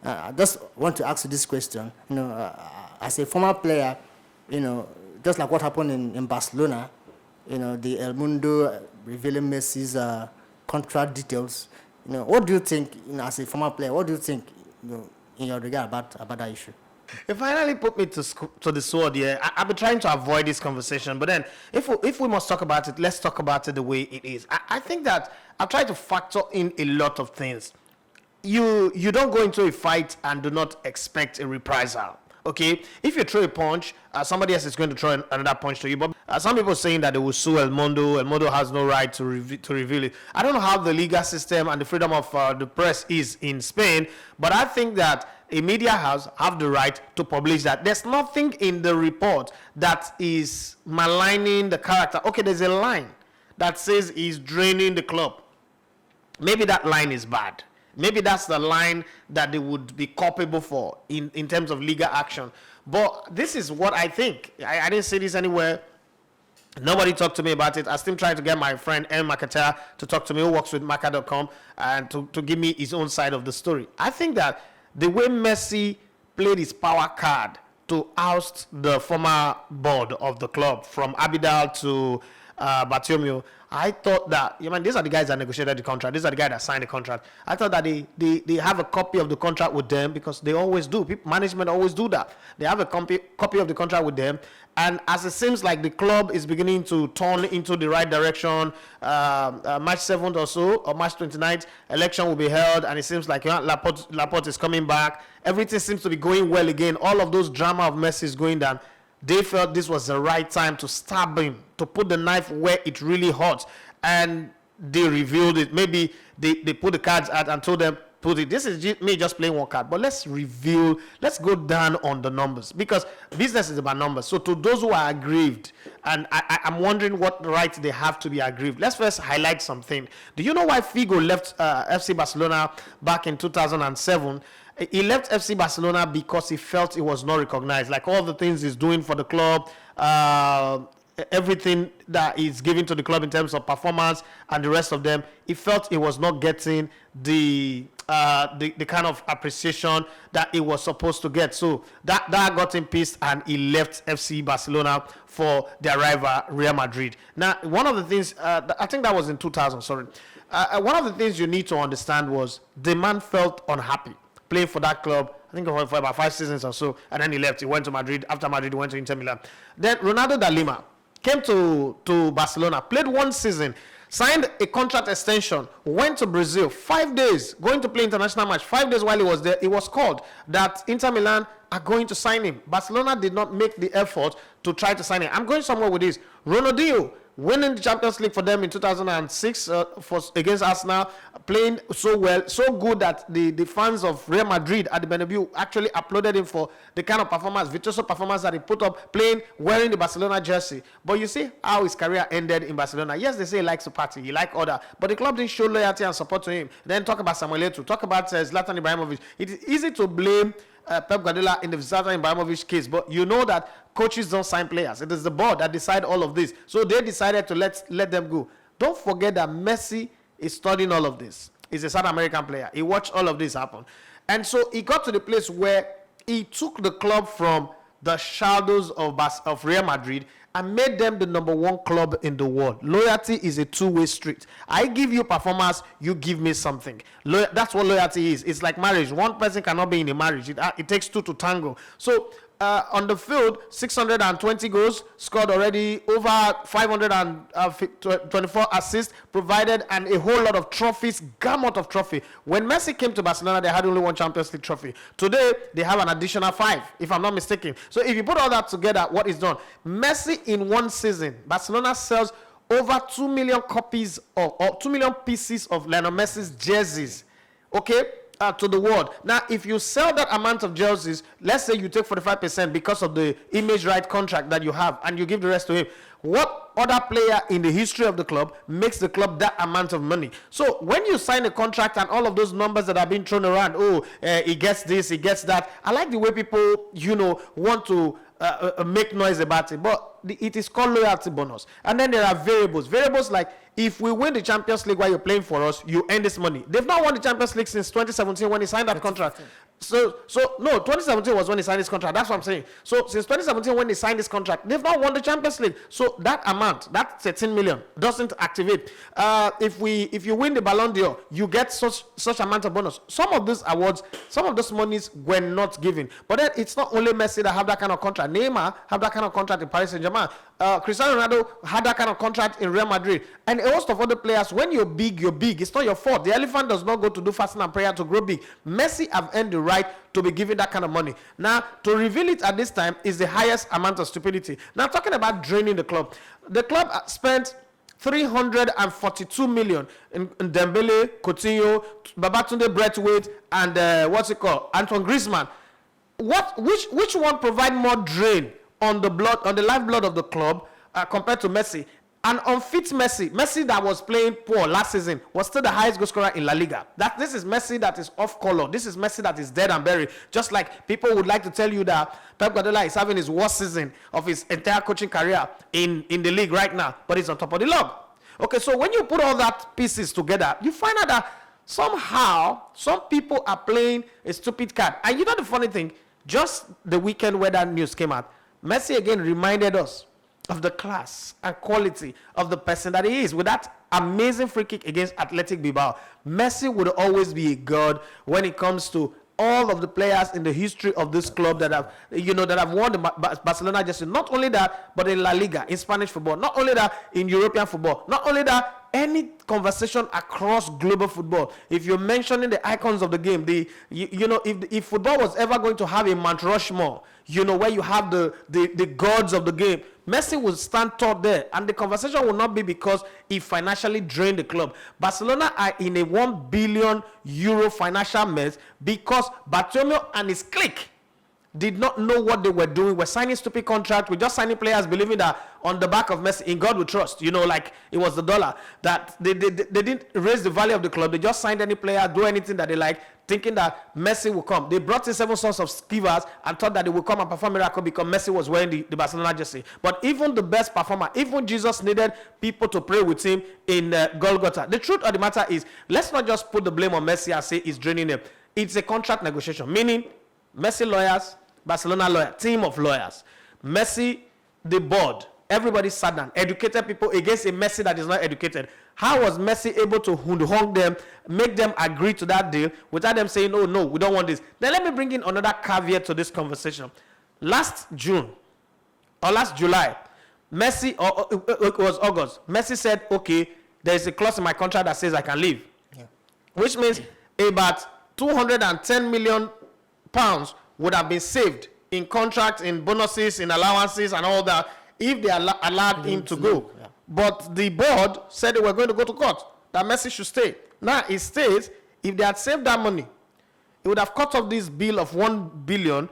I just want to ask you this question. As a former player, just like what happened in Barcelona, the El Mundo revealing Messi's contract details. What do you think, as a former player, what do you think, in your regard about that issue? It finally put me to the sword. Yeah, I've been trying to avoid this conversation, but then if we must talk about it, let's talk about it the way it is. I think that I've tried to factor in a lot of things. You don't go into a fight and do not expect a reprisal. Okay, if you throw a punch, somebody else is going to throw another punch to you. But some people are saying that they will sue El Mundo. El Mundo has no right to reveal it. I don't know how the legal system and the freedom of the press is in Spain, but I think that a media house have the right to publish that. There's nothing in the report that is maligning the character. Okay, there's a line that says he's draining the club. Maybe that line is bad. Maybe that's the line that they would be culpable for in terms of legal action. But this is what I think. I didn't see this anywhere. Nobody talked to me about it. I still trying to get my friend M. Makata to talk to me, who works with Maka.com, and to give me his own side of the story. I think that the way Messi played his power card to oust the former board of the club, from Abidal to Bartomeu, I thought that, these are the guys that negotiated the contract. These are the guys that signed the contract. I thought that they have a copy of the contract with them, because they always do. Management always do that. They have a copy of the contract with them. And as it seems like the club is beginning to turn into the right direction, March 7th or so, or March 29th, election will be held, and it seems like Laporte is coming back. Everything seems to be going well again. All of those drama of Messi is going down. They felt this was the right time to stab him, to put the knife where it really hurts. And they revealed it. Maybe they put the cards out and told them, this is me just playing one card, but let's go down on the numbers, because business is about numbers. So to those who are aggrieved, and I'm wondering what right they have to be aggrieved. Let's first highlight something. Do you know why Figo left FC Barcelona back in 2007? He left FC Barcelona because he felt it was not recognized. Like all the things he's doing for the club, everything that he's giving to the club in terms of performance and the rest of them, he felt he was not getting the kind of appreciation that he was supposed to get. So that got him pissed, and he left FC Barcelona for their rival Real Madrid. Now, one of the things, I think that was in 2000, sorry. One of the things you need to understand was the man felt unhappy playing for that club, I think for about 5 seasons or so, and then he left. He went to Madrid. After Madrid, he went to Inter Milan. Then Ronaldo da Lima came to Barcelona, played 1 season, signed a contract extension, went to Brazil, 5 days, going to play international match. 5 days while he was there, he was called that Inter Milan are going to sign him. Barcelona did not make the effort to try to sign him. I'm going somewhere with this. Ronaldinho, winning the Champions League for them in 2006 against Arsenal, playing so well, so good that the fans of Real Madrid at the Bernabeu actually applauded him for the kind of performance, virtuoso performance that he put up, playing, wearing the Barcelona jersey. But you see how his career ended in Barcelona. Yes, they say he likes to party, he likes order, but the club didn't show loyalty and support to him. Then talk about Samuel Eto'o, talk about Zlatan Ibrahimovic. It is easy to blame Pep Guardiola in the Zlatan Ibrahimovic case, but you know that coaches don't sign players. It is the board that decide all of this. So they decided to let them go. Don't forget that Messi is studying all of this. He's a South American player. He watched all of this happen. And so he got to the place where he took the club from the shadows of Real Madrid and made them the #1 club in the world. Loyalty is a two-way street. I give you performance, you give me something. That's what loyalty is. It's like marriage. One person cannot be in a marriage. It takes two to tango. So on the field, 620 goals scored already, over 524 assists provided, and a whole lot of trophies, gamut of trophy. When Messi came to Barcelona, they had only 1 Champions League trophy. Today, they have an additional 5, if I'm not mistaken. So if you put all that together, what is done? Messi in 1 season, Barcelona sells over 2 million copies or 2 million pieces of Lionel Messi's jerseys. Okay? To the world. Now, if you sell that amount of jerseys, let's say you take 45% because of the image right contract that you have, and you give the rest to him, what other player in the history of the club makes the club that amount of money? So when you sign a contract and all of those numbers that are being thrown around, he gets this, he gets that. I like the way people, want to make noise about it, but it is called loyalty bonus. And then there are variables like if we win the Champions League while you're playing for us, you earn this money. They've not won the Champions League since 2017 when he signed that contract. So no, 2017 was when he signed his contract. That's what I'm saying. So since 2017 when he signed this contract, they've not won the Champions League. So that amount, that 13 million, doesn't activate. If you win the Ballon d'Or, you get such amount of bonus. Some of these awards, some of those monies were not given. But then it's not only Messi that have that kind of contract. Neymar have that kind of contract in Paris Saint-Germain. Cristiano Ronaldo had that kind of contract in Real Madrid. And a host of other players, when you're big, you're big. It's not your fault. The elephant does not go to do fasting and prayer to grow big. Messi have earned the right to be given that kind of money. Now, to reveal it at this time is the highest amount of stupidity. Now, talking about draining the club spent 342 million in Dembele, Coutinho, Babatunde Braithwaite, and Antoine Griezmann. Which one provide more drain on the lifeblood of the club compared to Messi? An unfit Messi that was playing poor last season was still the highest goal scorer in La Liga. This is Messi that is off color. This is Messi that is dead and buried. Just like people would like to tell you that Pep Guardiola is having his worst season of his entire coaching career in the league right now, but he's on top of the log. Okay, so when you put all that pieces together, you find out that somehow some people are playing a stupid card. And you know the funny thing, just the weekend where that news came out, Messi again reminded us of the class and quality of the person that he is. With that amazing free kick against Athletic Bilbao, Messi would always be a god when it comes to all of the players in the history of this club that have won the Barcelona jersey. Not only that, but in La Liga, in Spanish football. Not only that, in European football. Not only that, any conversation across global football. If you're mentioning the icons of the game, if football was ever going to have a Mount Rushmore, where you have the gods of the game, Messi will stand top there, and the conversation will not be because he financially drained the club. Barcelona are in a €1 billion financial mess because Bartomeu and his clique did not know what they were doing. We're signing stupid contracts. We're just signing players believing that on the back of Messi, in God we trust. Like it was the dollar. That they didn't raise the value of the club. They just signed any player, do anything that they like, thinking that Messi will come. They brought in 7 sons of skivers and thought that they would come and perform miracle because Messi was wearing the Barcelona jersey. But even the best performer, even Jesus needed people to pray with him in Golgotha. The truth of the matter is, let's not just put the blame on Messi and say he's draining him. It's a contract negotiation, meaning Messi lawyers, Barcelona lawyer, team of lawyers, Messi, the board, everybody sat down, educated people against a Messi that is not educated. How was Messi able to hound them, make them agree to that deal without them saying, oh no, we don't want this? Then let me bring in another caveat to this conversation. Last June or last July, Messi, or it was August, Messi said, okay, there is a clause in my contract that says I can leave. Yeah. Which means about £210 million would have been saved in contracts, in bonuses, in allowances, and all that if they allowed him to go. Yeah. But the board said they were going to go to court, that Messi should stay. Now it states if they had saved that money, it would have cut off this bill of 1 billion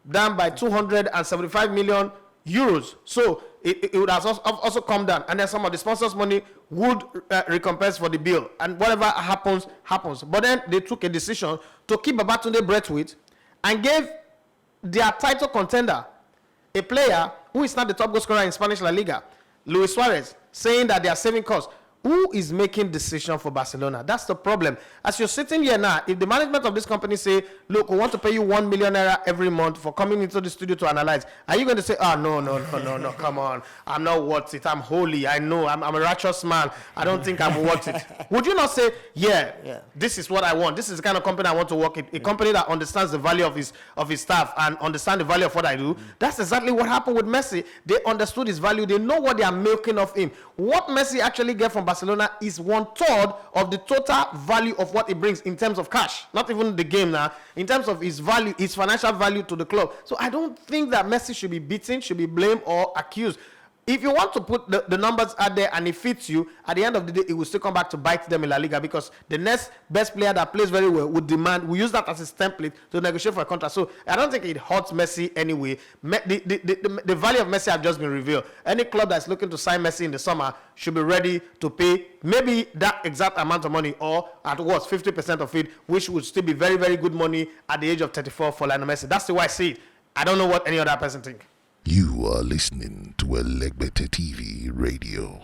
down by 275 million euros. So it would have also come down, and then some of the sponsors' money would recompense for the bill, and whatever happens, happens. But then they took a decision to keep Babatunde Braithwaite and gave their title contender, a player who is not the top goal scorer in Spanish La Liga, Luis Suarez, saying that they are saving costs. Who is making decision for Barcelona? That's the problem. As you're sitting here now, if the management of this company say, look, we want to pay you €1 million every month for coming into the studio to analyze, are you going to say, no, come on, I'm not worth it, I'm holy, I know, I'm a righteous man, I don't think I'm worth it? Would you not say, yeah, this is what I want, this is the kind of company I want to work in, a company that understands the value of his staff and understand the value of what I do? That's exactly what happened with Messi. They understood his value, they know what they are milking of him. What Messi actually get from Barcelona is 1/3 of the total value of what it brings in terms of cash, not even the game now, in terms of his value, his financial value to the club. So I don't think that Messi should be beaten, should be blamed or accused. If you want to put the numbers out there and it fits you, at the end of the day, it will still come back to bite them in La Liga, because the next best player that plays very well would demand, we use that as a template to negotiate for a contract. So I don't think it hurts Messi anyway. The value of Messi have just been revealed. Any club that's looking to sign Messi in the summer should be ready to pay maybe that exact amount of money, or at worst 50% of it, which would still be very, very good money at the age of 34 for Lionel Messi. That's the way I see it. I don't know what any other person think. You are listening to Elegbete TV Radio.